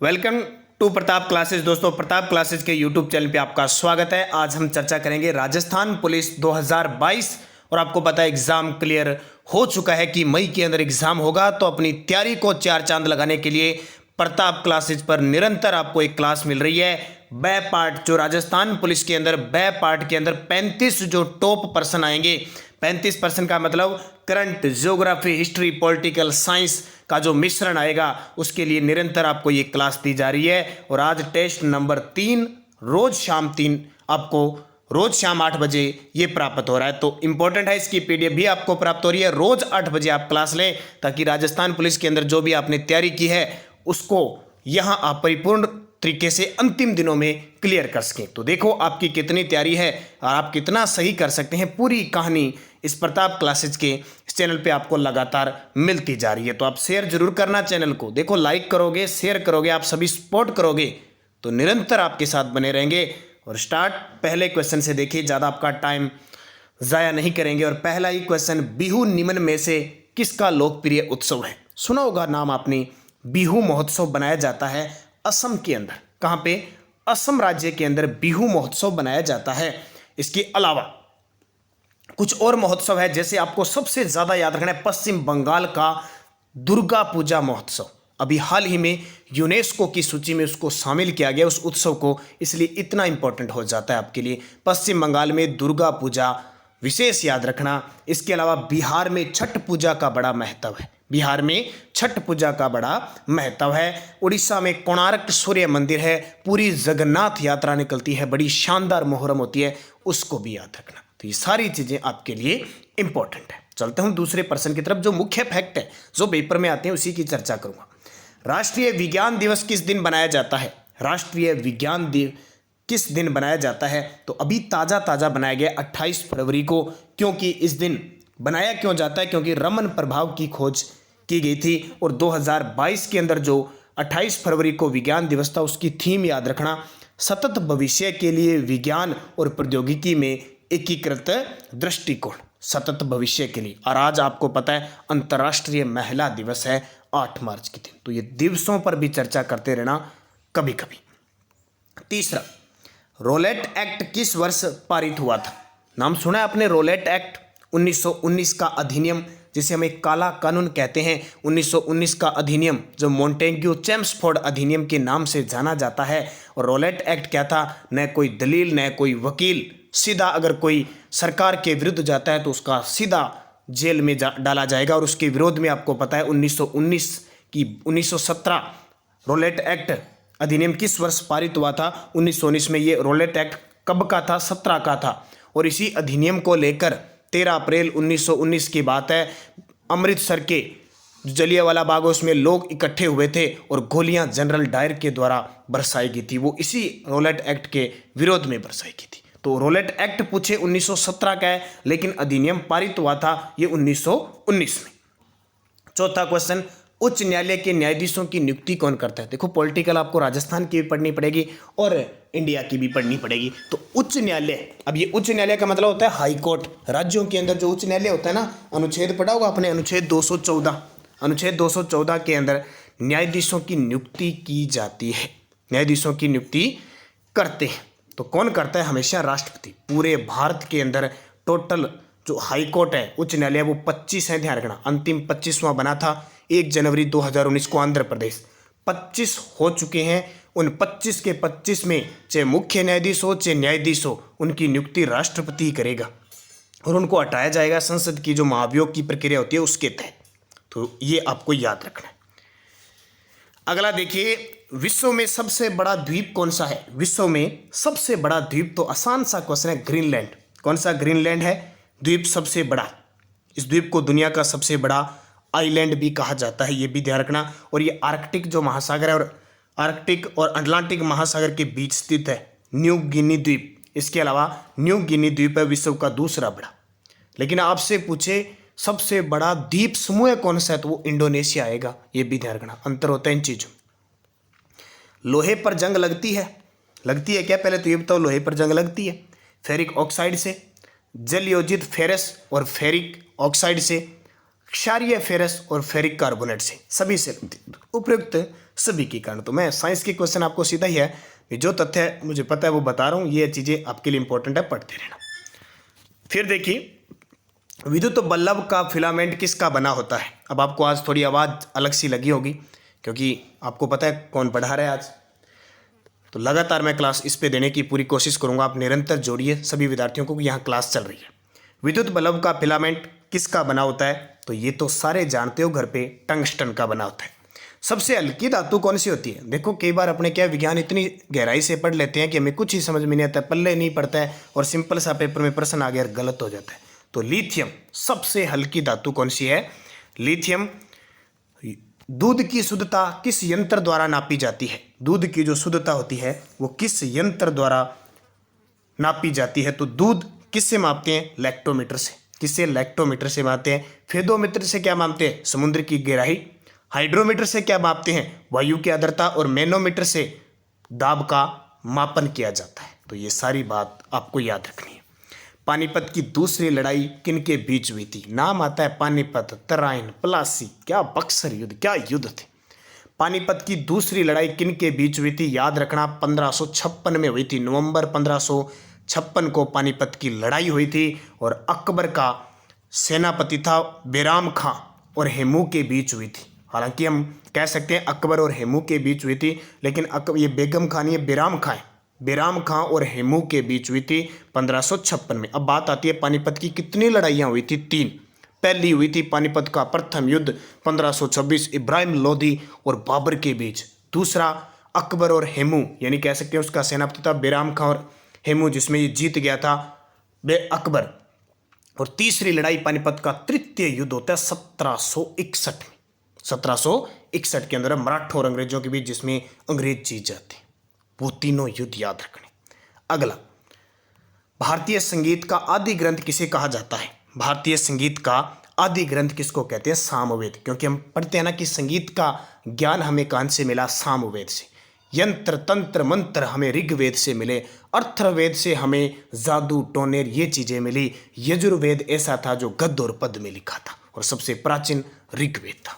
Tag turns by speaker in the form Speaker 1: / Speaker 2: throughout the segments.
Speaker 1: Welcome to Pratap classes. दोस्तों, Pratap classes के YouTube channel पे आपका स्वागत है। आज हम चर्चा करेंगे राजस्थान पुलिस 2022 और आपको पता है एग्जाम क्लियर हो चुका है कि मई के अंदर एग्जाम होगा। तो अपनी तैयारी को चार चांद लगाने के लिए प्रताप क्लासेस पर निरंतर आपको एक क्लास मिल रही है। बै पार्ट जो राजस्थान पुलिस के अंदर बै पार्ट के अंदर 35 जो टॉप पर्सन आएंगे, 35% का मतलब current, geography, history, political science का जो मिश्रण आएगा उसके लिए निरंतर आपको ये क्लास दी जा रही है। और आज टेस्ट नंबर 3 रोज शाम 3 आपको रोज शाम 8 बजे ये प्राप्त हो रहा है। तो इंपॉर्टेंट है, इसकी पीडीएफ भी आपको प्राप्त हो रही है। रोज 8 बजे आप क्लास लें ताकि राजस्थान पुलिस के अंदर जो भी आपने तैयारी की है उसको यहाँ आप परिपूर्ण तरीके से अंतिम दिनों में क्लियर कर सकें। तो देखो आपकी कितनी तैयारी है और आप कितना सही कर सकते हैं। पूरी कहानी इस प्रताप क्लासेज के इस चैनल पे आपको लगातार मिलती जा रही है। तो आप शेयर जरूर करना चैनल को। देखो, लाइक करोगे, शेयर करोगे, आप सभी सपोर्ट करोगे तो निरंतर आपके साथ बने रहेंगे। और स्टार्ट पहले क्वेश्चन से देखिए, ज़्यादा आपका टाइम ज़ाया नहीं करेंगे। और पहला ही क्वेश्चन, बिहू निम्न में से किसका लोकप्रिय उत्सव है? सुना होगा नाम आपने। बिहू महोत्सव बनाया जाता है असम के अंदर। कहाँ पे? असम राज्य के अंदर बिहू महोत्सव बनाया जाता है। इसके अलावा कुछ और महोत्सव है, जैसे आपको सबसे ज्यादा याद रखना है पश्चिम बंगाल का दुर्गा पूजा महोत्सव। अभी हाल ही में यूनेस्को की सूची में उसको शामिल किया गया उस उत्सव को, इसलिए इतना इंपॉर्टेंट हो जाता है आपके लिए। पश्चिम बंगाल में दुर्गा पूजा विशेष याद रखना। इसके अलावा बिहार में छठ पूजा का बड़ा महत्व है। बिहार में छठ पूजा का बड़ा महत्व है। उड़ीसा में कोणार्क सूर्य मंदिर है। पूरी जगन्नाथ यात्रा निकलती है, बड़ी शानदार मुहर्रम होती है, उसको भी याद रखना। तो ये सारी चीजें आपके लिए इंपॉर्टेंट है। चलते हैं दूसरे पर्सन की तरफ। जो मुख्य फैक्ट है जो पेपर में आते हैं उसी की चर्चा करूंगा। राष्ट्रीय विज्ञान दिवस किस दिन बनाया जाता है? राष्ट्रीय विज्ञान दिवस किस दिन बनाया जाता है? तो अभी ताजा बनाया गया 28 फरवरी को। क्योंकि इस दिन बनाया क्यों जाता है? क्योंकि रमन प्रभाव की खोज की गई थी। और 2022 के अंदर जो 28 फरवरी को विज्ञान दिवस था उसकी थीम याद रखना, सतत भविष्य के लिए विज्ञान और प्रौद्योगिकी में एकीकृत दृष्टिकोण, सतत भविष्य के लिए। और आज आपको पता है अंतर्राष्ट्रीय महिला दिवस है 8 मार्च के दिन। तो ये दिवसों पर भी चर्चा करते रहना कभी कभी। तीसरा, रोलेट एक्ट किस वर्ष पारित हुआ था? नाम सुना है आपने, रोलेट एक्ट 1919 का अधिनियम, जिसे हम एक काला कानून कहते हैं। 1919 का अधिनियम जो मोंटेग्यू चेम्सफोर्ड अधिनियम के नाम से जाना जाता है। और रोलेट एक्ट क्या था? न कोई दलील न कोई वकील, सीधा अगर कोई सरकार के विरुद्ध जाता है तो उसका सीधा जेल में डाला जाएगा। और उसके विरोध में आपको पता है 1917 रोलेट एक्ट अधिनियम किस वर्ष पारित हुआ था? 1919 में। ये रोलेट एक्ट कब का था? 17 का था। और इसी अधिनियम को लेकर 13 अप्रैल 1919 की बात है, अमृतसर के जलियांवाला बाग उसमें लोग इकट्ठे हुए थे और गोलियां जनरल डायर के द्वारा बरसाई गई थी। वो इसी रोलेट एक्ट के विरोध में बरसाई गई थी। तो रोलेट एक्ट पूछे 1917 का है, लेकिन अधिनियम पारित हुआ था ये 1919 में। चौथा क्वेश्चन, उच्च न्यायालय के न्यायाधीशों की नियुक्ति कौन करता है? देखो, पॉलिटिकल आपको राजस्थान की भी पढ़नी पड़ेगी और इंडिया की भी पढ़नी पड़ेगी। तो उच्च न्यायालय, अब ये उच्च न्यायालय का मतलब होता है हाई कोर्ट। राज्यों के अंदर जो उच्च न्यायालय होता है ना, अनुच्छेद पढ़ा होगा आपने, अनुच्छेद 214 के अंदर न्यायाधीशों की नियुक्ति की जाती है। न्यायाधीशों की नियुक्ति करते हैं तो कौन करता है? हमेशा राष्ट्रपति। पूरे भारत के अंदर टोटल जो हाई कोर्ट है, उच्च न्यायालय, वो 25 है, ध्यान रखना। अंतिम 25वां बना था 1 जनवरी 2019 को आंध्र प्रदेश। 25 हो चुके हैं। उन 25 के 25 में चाहे मुख्य न्यायाधीश हो चाहे न्यायाधीश हो, उनकी नियुक्ति राष्ट्रपति करेगा और उनको हटाया जाएगा संसद की जो महाभियोग की प्रक्रिया होती है उसके तहत। तो ये आपको याद रखना है। अगला देखिए, विश्व में सबसे बड़ा द्वीप कौन सा है? विश्व में सबसे बड़ा द्वीप, तो आसान सा क्वेश्चन है, ग्रीनलैंड। कौन सा ग्रीनलैंड है द्वीप सबसे बड़ा? इस द्वीप को दुनिया का सबसे बड़ा आइलैंड भी कहा जाता है, ये भी ध्यान रखना। और ये आर्कटिक जो महासागर है और आर्कटिक और अटलांटिक महासागर के बीच स्थित है, न्यू गिनी द्वीप। इसके अलावा न्यू गिनी द्वीप है विश्व का दूसरा बड़ा। लेकिन आपसे पूछे सबसे बड़ा द्वीप समूह कौन सा है, तो वो इंडोनेशिया आएगा, ये भी ध्यान रखना। अंतर होता है इन चीजों। लोहे पर जंग लगती है क्या? पहले तो ये बताओ, लोहे पर जंग लगती है फेरिक ऑक्साइड से, जल योजित फेरस और फेरिक ऑक्साइड से, क्षारीय फेरस और फेरिक कार्बोनेट से, सभी से लगती है। उपयुक्त सभी के कारण। तो मैं साइंस के क्वेश्चन आपको सीधा ही है कि जो तथ्य मुझे पता है वो बता रहा हूँ, ये चीज़ें आपके लिए इंपॉर्टेंट है, पढ़ते रहना। फिर देखिए, विद्युत बल्ब का फिलामेंट किसका बना होता है। अब आपको आज थोड़ी आवाज़ अलग सी लगी होगी क्योंकि आपको पता है कौन पढ़ा रहा है आज। तो लगातार मैं क्लास इस पे देने की पूरी कोशिश करूंगा, आप निरंतर जोड़िए सभी विद्यार्थियों को कि यहाँ क्लास चल रही है। विद्युत बल्ब का फिलामेंट किसका बना होता है, तो ये तो सारे जानते हो घर पे, टंगस्टन का बना होता है। सबसे हल्की धातु कौन सी होती है। देखो कई बार अपने क्या विज्ञान इतनी गहराई से पढ़ लेते हैं कि हमें कुछ ही समझ में नहीं आता, पल्ले नहीं पड़ता है और सिंपल सा पेपर में प्रश्न आ गया और गलत हो जाता है। तो लिथियम सबसे हल्की धातु कौन सी है, लिथियम। दूध की शुद्धता किस यंत्र द्वारा नापी जाती है। दूध की जो शुद्धता होती है वो किस यंत्र द्वारा नापी जाती है, तो दूध किससे मापते हैं, लैक्टोमीटर से। किससे, लैक्टोमीटर से मापते हैं। फेदोमीटर से क्या मापते हैं, समुद्र की गहराई। हाइड्रोमीटर से क्या मापते हैं, वायु की आर्द्रता। और मैनोमीटर से दाब का मापन किया जाता है। तो ये सारी बात आपको याद रखनी है। पानीपत की दूसरी लड़ाई किनके बीच हुई थी। नाम आता है पानीपत, तराइन, प्लासी, क्या बक्सर युद्ध, क्या युद्ध थे। पानीपत की दूसरी लड़ाई किनके बीच हुई थी, याद रखना 1556 में हुई थी। नवंबर 1556 को पानीपत की लड़ाई हुई थी और अकबर का सेनापति था बैराम खां और हेमू के बीच हुई थी। हालांकि हम कह सकते हैं अकबर और हेमू के बीच हुई थी, लेकिन ये बेगम खान, ये बैराम खां है। बैराम खां और हेमू के बीच हुई थी 1556 में। अब बात आती है पानीपत की कितनी लड़ाइयाँ हुई थी, 3। पहली हुई थी पानीपत का प्रथम युद्ध 1526 इब्राहिम लोधी और बाबर के बीच। दूसरा अकबर और हेमू, यानी कह सकते हैं उसका सेनापति था बैराम खां और हेमू, जिसमें ये जीत गया था अकबर। और तीसरी लड़ाई पानीपत का तृतीय युद्ध होता है 1761 में। 1761 के अंदर मराठों और अंग्रेजों के बीच, जिसमें अंग्रेज जीत जाते हैं। वो तीनों युद्ध याद रखने। अगला, भारतीय संगीत का आदि ग्रंथ किसे कहा जाता है। भारतीय संगीत का आदि ग्रंथ किसको कहते हैं, सामवेद। क्योंकि हम पढ़ते हैं ना कि संगीत का ज्ञान हमें कहां से मिला, सामवेद से। यंत्र तंत्र मंत्र हमें ऋग्वेद से मिले, अर्थवेद से हमें जादू टोनेर ये चीजें मिली। यजुर्वेद ऐसा था जो गद्य और पद में लिखा था और सबसे प्राचीन ऋग्वेद था।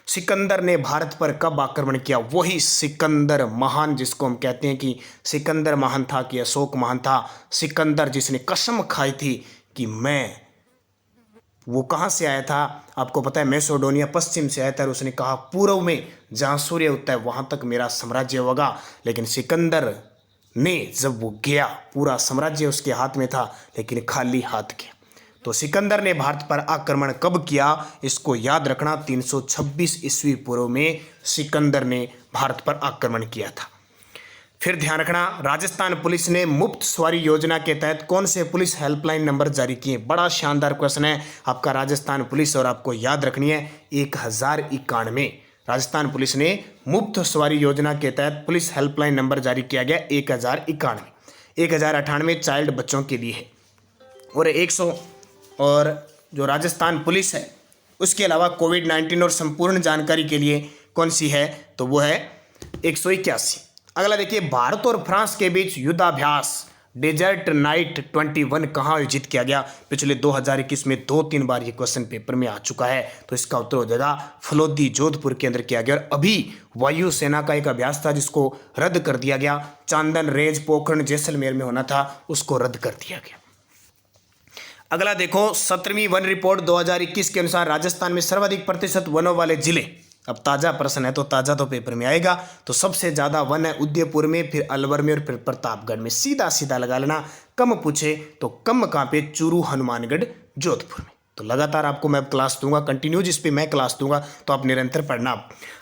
Speaker 1: सिकंदर ने भारत पर कब आक्रमण किया, वही सिकंदर महान जिसको हम कहते हैं कि सिकंदर महान था कि अशोक महान था। सिकंदर जिसने कसम खाई थी कि मैं, वो कहाँ से आया था आपको पता है, मैसेडोनिया पश्चिम से आया था और उसने कहा पूर्व में जहाँ सूर्य उगता है वहाँ तक मेरा साम्राज्य होगा। लेकिन सिकंदर ने जब वो गया, पूरा साम्राज्य उसके हाथ में था लेकिन खाली हाथ गया। तो सिकंदर ने भारत पर आक्रमण कब किया, इसको याद रखना, 326 ईस्वी पूर्व में सिकंदर ने भारत पर आक्रमण किया था। फिर ध्यान रखना, राजस्थान पुलिस ने मुफ्त सवारी योजना के तहत कौन से पुलिस हेल्पलाइन नंबर जारी किए। बड़ा शानदार क्वेश्चन है आपका राजस्थान पुलिस, और आपको याद रखनी है 1091। राजस्थान पुलिस ने मुफ्त सवारी योजना के तहत पुलिस हेल्पलाइन नंबर जारी किया गया 1091। 1098 चाइल्ड बच्चों के लिए है और 100, और जो राजस्थान पुलिस है उसके अलावा कोविड-19 और संपूर्ण जानकारी के लिए कौन सी है, तो वो है 181। अगला देखिए, भारत और फ्रांस के बीच युद्धाभ्यास डेजर्ट नाइट 21 कहाँ आयोजित किया गया। पिछले 2021 में 2-3 बार ये क्वेश्चन पेपर में आ चुका है, तो इसका उत्तर हो जाएगा फलोदी जोधपुर के अंदर किया गया। और अभी वायुसेना का एक अभ्यास था जिसको रद्द कर दिया गया। चांदन रेंज पोखरण जैसलमेर में होना था, उसको रद्द कर दिया गया। अगला देखो, 17वीं वन रिपोर्ट 2021 के अनुसार राजस्थान में सर्वाधिक प्रतिशत वनों वाले जिले। अब ताज़ा प्रश्न है तो ताज़ा तो पेपर में आएगा। तो सबसे ज़्यादा वन है उदयपुर में, फिर अलवर में और फिर प्रतापगढ़ में। सीधा सीधा लगा लेना। कम पूछे तो कम कहाँ पे, चूरू, हनुमानगढ़, जोधपुर में। तो लगातार आपको मैं क्लास दूंगा, कंटिन्यू जिस पे मैं क्लास दूंगा, तो आप निरंतर पढ़ना।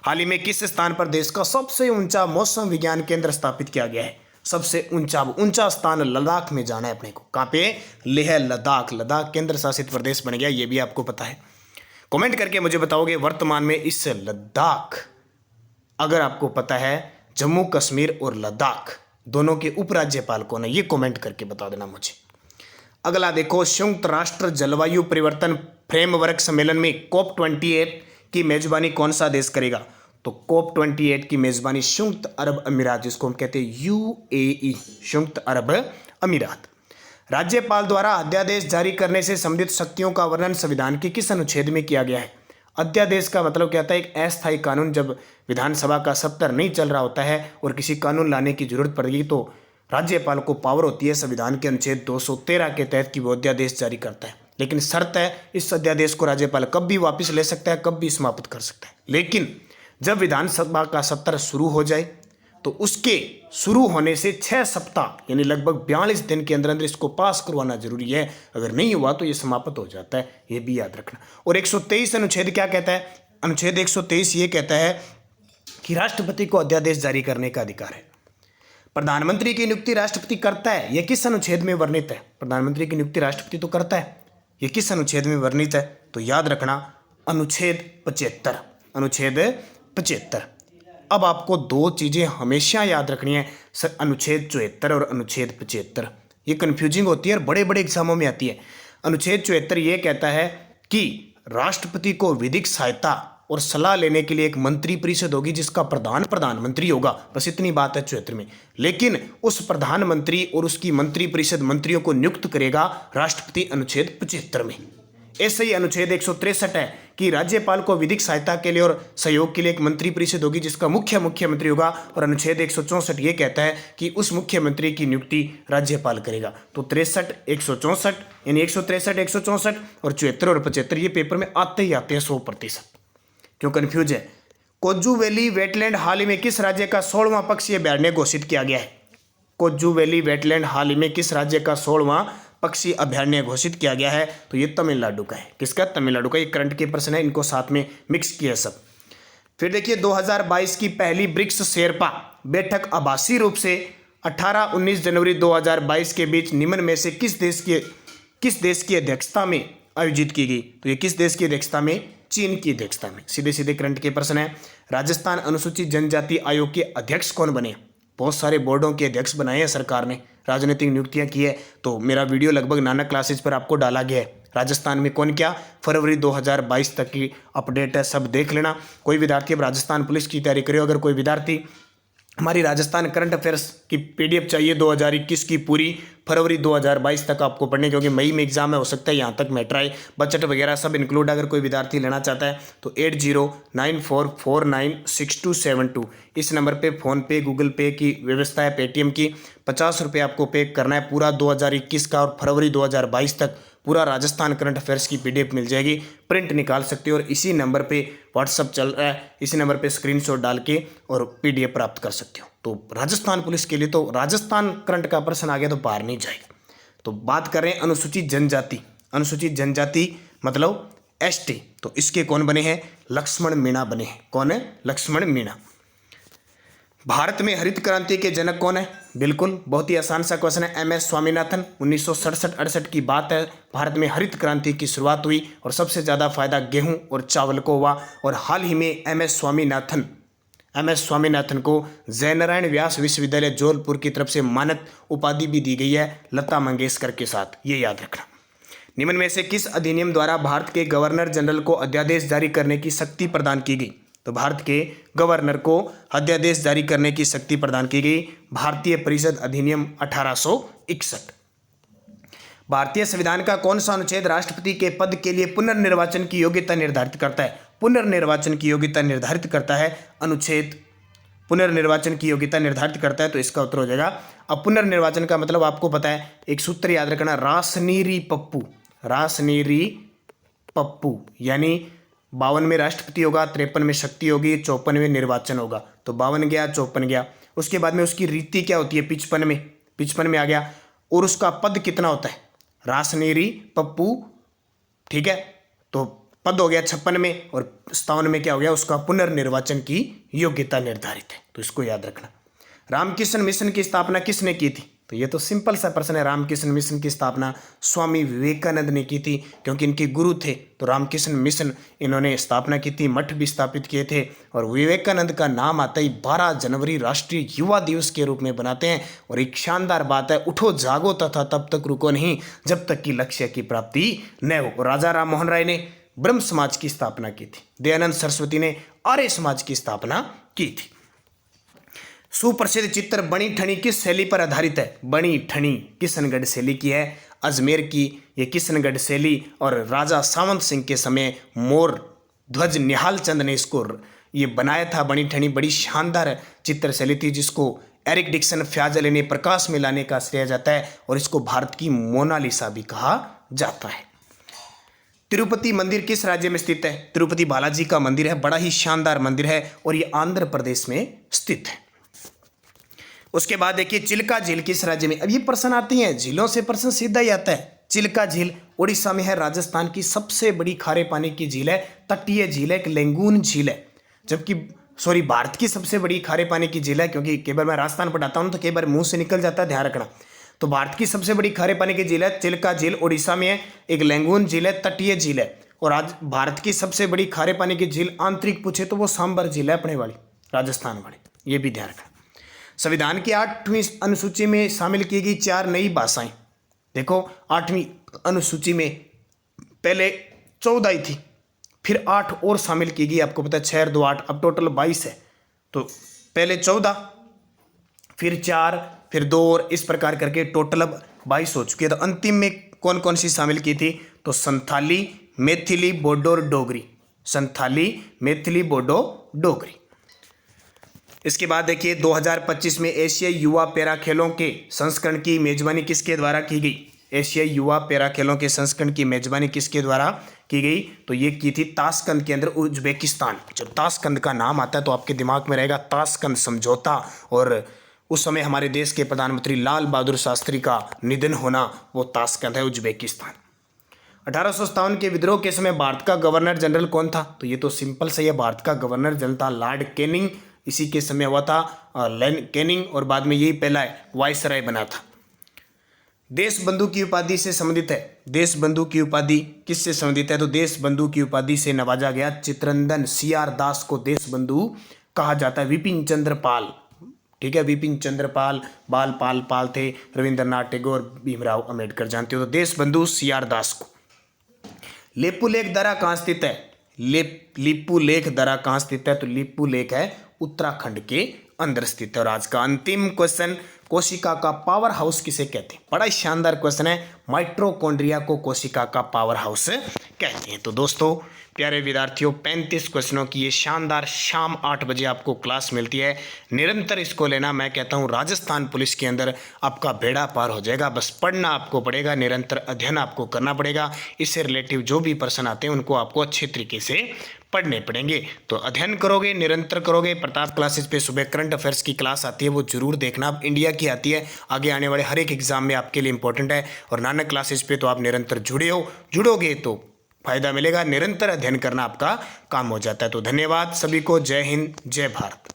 Speaker 1: हाल ही में किस स्थान पर देश का सबसे ऊंचा मौसम विज्ञान केंद्र स्थापित किया गया है। सबसे ऊंचा स्थान लद्दाख में जाना है अपने को। कहाँ पे, लेह लद्दाख। लद्दाख केंद्र शासित प्रदेश बन गया, ये भी आपको पता है। कमेंट करके मुझे बताओगे वर्तमान में इस लद्दाख, अगर आपको पता है जम्मू कश्मीर और लद्दाख दोनों के उपराज्यपाल कौन है, ये कमेंट करके बता देना मुझे। अगला देखो, संयुक्त राष्ट्र जलवायु परिवर्तन फ्रेमवर्क सम्मेलन में COP28 की मेजबानी कौन सा देश करेगा। तो COP28 की मेजबानी संयुक्त अरब अमीरात, जिसको हम कहते हैं UAE, संयुक्त अरब अमीरात। राज्यपाल द्वारा अध्यादेश जारी करने से संबंधित शक्तियों का वर्णन संविधान के किस अनुच्छेद में किया गया है। अध्यादेश का मतलब क्या होता है? एक अस्थायी कानून। जब विधानसभा का सत्र नहीं चल रहा होता है और किसी कानून लाने की जरूरत पड़ेगी तो राज्यपाल को पावर होती है संविधान के अनुच्छेद 213 के तहत कि वो अध्यादेश जारी करता है। लेकिन शर्त है, इस अध्यादेश को राज्यपाल कब भी वापस ले सकता है, कब भी समाप्त कर सकता है। लेकिन जब विधानसभा का सत्र शुरू हो जाए तो उसके शुरू होने से 6 सप्ताह यानी लगभग 42 दिन के अंदर अंदर इसको पास करवाना जरूरी है। अगर नहीं हुआ तो ये समाप्त हो जाता है, ये भी याद रखना। और 123 अनुच्छेद क्या कहता है? अनुच्छेद 123 ये कहता है कि राष्ट्रपति को अध्यादेश जारी करने का अधिकार है। प्रधानमंत्री की नियुक्ति राष्ट्रपति करता है, यह किस अनुच्छेद में वर्णित है? प्रधानमंत्री की नियुक्ति राष्ट्रपति तो करता है, यह किस अनुच्छेद में वर्णित है? तो याद रखना अनुच्छेद 75, अनुच्छेद 75। अब आपको दो चीजें हमेशा याद रखनी है, अनुच्छेद 74 और अनुच्छेद 75। ये कंफ्यूजिंग होती है और बड़े बड़े एग्जामों में आती है। अनुच्छेद 74 ये कहता है कि राष्ट्रपति को विधिक सहायता और सलाह लेने के लिए एक मंत्री परिषद होगी जिसका प्रधान प्रधानमंत्री होगा। बस इतनी बात है 74 में। लेकिन उस प्रधानमंत्री और उसकी मंत्री परिषद मंत्रियों को नियुक्त करेगा राष्ट्रपति अनुच्छेद 75 में। ऐसे ही अनुच्छेद 163 है कि राज्यपाल को विधिक सहायता के लिए और सहयोग के लिए एक मंत्री परिषद होगी जिसका मुख्यमंत्री होगा। और अनुच्छेद 164 ये कहता है कि उस मुख्यमंत्री की नियुक्ति राज्यपाल करेगा। तो 63, 164 यानी 163, 164 और 74 और 75 ये पेपर में आते ही आते हैं 100%। क्यों कंफ्यूज है? कोज्जू वैली वेटलैंड हाल ही में किस राज्य का 16वां पक्षीय अभयारण्य घोषित किया गया है? कोज्जू वैली वेटलैंड हाल ही में किस राज्य का 16वां पक्षी अभयारण्य घोषित किया गया है? तो ये तमिलनाडु का है। किसका? तमिलनाडु का। ये करंट के प्रश्न है, इनको साथ में मिक्स किया सब। फिर देखिए 2022 की पहली ब्रिक्स शेरपा बैठक आभासी रूप से 18-19 जनवरी 2022 के बीच निम्न में से किस देश की अध्यक्षता में आयोजित की गई? तो ये किस देश की अध्यक्षता में? चीन की अध्यक्षता में। सीधे सीधे करंट के प्रश्न है। राजस्थान अनुसूचित जनजाति आयोग के अध्यक्ष कौन बने? बहुत सारे बोर्डों के अध्यक्ष बनाए हैं सरकार ने, राजनीतिक नियुक्तियां की है। तो मेरा वीडियो लगभग नानक क्लासेज पर आपको डाला गया है। राजस्थान में कौन क्या, फरवरी 2022 तक की अपडेट है, सब देख लेना। कोई विद्यार्थी अब राजस्थान पुलिस की तैयारी करे, अगर कोई विद्यार्थी हमारी राजस्थान करंट अफेयर्स की पीडीएफ चाहिए 2021 की पूरी, फरवरी 2022 तक आपको पढ़ने, क्योंकि मई में एग्जाम है, हो सकता है यहाँ तक मेट्राई बजट वगैरह सब इंक्लूड। अगर कोई विद्यार्थी लेना चाहता है तो 8094496272 इस नंबर पे फ़ोनपे गूगल पे की व्यवस्था है, पेटीएम की। 50 रुपये आपको पे करना है। पूरा 2021 का और फरवरी 2022 तक पूरा राजस्थान करंट अफेयर्स की पीडीएफ मिल जाएगी, प्रिंट निकाल सकते हो। और इसी नंबर पे व्हाट्सअप चल रहा है, इसी नंबर पे स्क्रीनशॉट डाल के और पीडीएफ प्राप्त कर सकते हो। तो राजस्थान पुलिस के लिए तो राजस्थान करंट का प्रश्न आ गया तो बाहर नहीं जाएगा। तो बात कर रहे हैं अनुसूचित जनजाति। अनुसूचित जनजाति मतलब एसटी। तो इसके कौन बने हैं? लक्ष्मण मीणा बने हैं। कौन है? लक्ष्मण मीणा। भारत में हरित क्रांति के जनक कौन है? बिल्कुल बहुत ही आसान सा क्वेश्चन है, MS स्वामीनाथन। 1967-68 की बात है, भारत में हरित क्रांति की शुरुआत हुई और सबसे ज़्यादा फायदा गेहूं और चावल को हुआ। और हाल ही में MS स्वामीनाथन को जयनारायण व्यास विश्वविद्यालय जौनपुर की तरफ से मानद उपाधि भी दी गई है, लता मंगेशकर के साथ, ये याद रखना। निम्न में से किस अधिनियम द्वारा भारत के गवर्नर जनरल को अध्यादेश जारी करने की शक्ति प्रदान की गई? तो भारत के गवर्नर को अध्यादेश जारी करने की शक्ति प्रदान की गई, भारतीय परिषद अधिनियम 1861। भारतीय संविधान का कौन सा अनुच्छेद राष्ट्रपति के पद के लिए पुनर्निर्वाचन की योग्यता निर्धारित करता है? पुनर्निर्वाचन की योग्यता निर्धारित करता है अनुच्छेद, पुनर्निर्वाचन की योग्यता निर्धारित करता है। तो इसका उत्तर हो जाएगा। अब पुनर्निर्वाचन का मतलब आपको पता है, एक सूत्र याद रखना, रासनीरी पप्पू। रासनीरी पप्पू यानी 52 में राष्ट्रपति होगा, 53 में शक्ति होगी, 54 में निर्वाचन होगा। तो 52 गया, 54 गया। उसके बाद में उसकी रीति क्या होती है? 55 में आ गया। और उसका पद कितना होता है? रासनीरी पप्पू, ठीक है। तो पद हो गया 56 में, और 57 में क्या हो गया? उसका पुनर्निर्वाचन की योग्यता निर्धारित है। तो इसको याद रखना। रामकृष्ण मिशन की स्थापना किसने की थी? तो ये तो सिंपल सा प्रश्न है। रामकृष्ण मिशन की स्थापना स्वामी विवेकानंद ने की थी, क्योंकि इनके गुरु थे। तो रामकृष्ण मिशन इन्होंने स्थापना की थी, मठ भी स्थापित किए थे। और विवेकानंद का नाम आता ही 12 जनवरी राष्ट्रीय युवा दिवस के रूप में बनाते हैं। और एक शानदार बात है, उठो जागो तथा तब तक रुको नहीं जब तक कि लक्ष्य की प्राप्ति न हो। और राजा राम मोहन राय ने ब्रह्म समाज की स्थापना की थी। दयानंद सरस्वती ने आर्य समाज की स्थापना की थी। सुप्रसिद्ध चित्र बनी ठनी किस शैली पर आधारित है? बनी ठनी किशनगढ़ शैली की है, अजमेर की ये किशनगढ़ शैली। और राजा सावंत सिंह के समय मोर ध्वज निहाल चंद ने इसको ये बनाया था। बनी ठनी बड़ी शानदार चित्रशैली थी जिसको एरिक डिक्सन फ्याज अली ने प्रकाश में लाने का श्रेय जाता है और इसको भारत की मोनालिसा भी कहा जाता है। तिरुपति मंदिर किस राज्य में स्थित है? तिरुपति बालाजी का मंदिर है, बड़ा ही शानदार मंदिर है और ये आंध्र प्रदेश में स्थित है। उसके बाद देखिए चिल्का झील किस राज्य में? अब ये प्रश्न आते हैं, झीलों से प्रश्न सीधा ही आता है। चिल्का झील उड़ीसा में है, राजस्थान की सबसे बड़ी खारे पानी की झील है, तटीय झील है, एक लेंगून झील है। जबकि भारत की सबसे बड़ी खारे पानी की झील है, क्योंकि कई बार मैं राजस्थान पढ़ाता हूँ तो कई बार मुंह से निकल जाता है, ध्यान रखना। तो भारत की सबसे बड़ी खारे पानी की झील है चिल्का झील, उड़ीसा में है, एक लेंगून झील है, तटीय झील है। और आज भारत की सबसे बड़ी खारे पानी की झील आंतरिक पूछे तो वो सांबर झील है, अपने वाली राजस्थान वाली, ये भी ध्यान रखना। संविधान की 8वीं अनुसूची में शामिल की गई 4 नई भाषाएं। देखो 8वीं अनुसूची में पहले 14 ही थी, फिर 8 और शामिल की गई, आपको पता है 6 और 2 8, अब टोटल 22 है। तो पहले 14, फिर 4, फिर 2 और इस प्रकार करके टोटल अब 22 हो चुकी है। तो अंतिम में कौन कौन सी शामिल की थी? तो संथाली, मैथिली, बोडो और डोगरी। संथाली, मैथिली, बोडो, डोगरी। इसके बाद देखिए 2025 में एशियाई युवा पैरा खेलों के संस्करण की मेजबानी किसके द्वारा की गई? एशियाई युवा पैरा खेलों के संस्करण की मेजबानी किसके द्वारा की गई? तो ये की थी ताशकंद के अंदर, उज्बेकिस्तान। जब ताशकंद का नाम आता है तो आपके दिमाग में रहेगा ताशकंद समझौता, और उस समय हमारे देश के प्रधानमंत्री लाल बहादुर शास्त्री का निधन होना, वो ताशकंद है, उज्बेकिस्तान। 1857 के विद्रोह के समय भारत का गवर्नर जनरल कौन था? तो ये तो सिंपल सही है, भारत का गवर्नर जनरल था लॉर्ड कैनिंग। इसी के समय हुआ था कैनिंग, और बाद में यही पहला वायसराय बना था। देश बंधु की उपाधि से संबंधित है। देश बंधु की उपाधि किससे संबंधित है? तो देश बंधु की उपाधि से नवाजा गया चित्ररंजन CR दास को देश बंधु कहा जाता है। विपिन चंद्र पाल, ठीक है, विपिन चंद्र पाल, पाल थे, रविंद्रनाथ टैगोर, भीमराव अंबेडकर, जानते हो। तो देश बंधु CR दास को। लेपुलेख दर्रा कहाँ स्थित है? लिपुलेख दर्रा कहाँ स्थित है? तो लिपुलेख है उत्तराखंड के अंदर स्थित है। और आज का अंतिम क्वेश्चन, कोशिका का पावर हाउस किसे कहते हैं? बड़ा ही शानदार क्वेश्चन है, माइटोकॉन्ड्रिया को कोशिका का पावर हाउस कहते हैं। तो दोस्तों प्यारे विद्यार्थियों, 35 क्वेश्चनों की ये शानदार शाम 8 बजे आपको क्लास मिलती है। निरंतर इसको लेना, मैं कहता हूँ राजस्थान पुलिस के अंदर आपका बेड़ा पार हो जाएगा। बस पढ़ना आपको पड़ेगा, निरंतर अध्ययन आपको करना पड़ेगा। इससे रिलेटिव जो भी प्रश्न आते हैं उनको आपको अच्छे तरीके से पढ़ने पड़ेंगे। तो अध्ययन करोगे, निरंतर करोगे। प्रताप क्लासेस पे सुबह करंट अफेयर्स की क्लास आती है, वो जरूर देखना। अब इंडिया की आती है, आगे आने वाले हर एक एग्जाम में आपके लिए इंपॉर्टेंट है। और नानक क्लासेस पे तो आप निरंतर जुड़ोगे तो फायदा मिलेगा। निरंतर अध्ययन करना आपका काम हो जाता है। तो धन्यवाद सभी को। जय हिंद, जय भारत।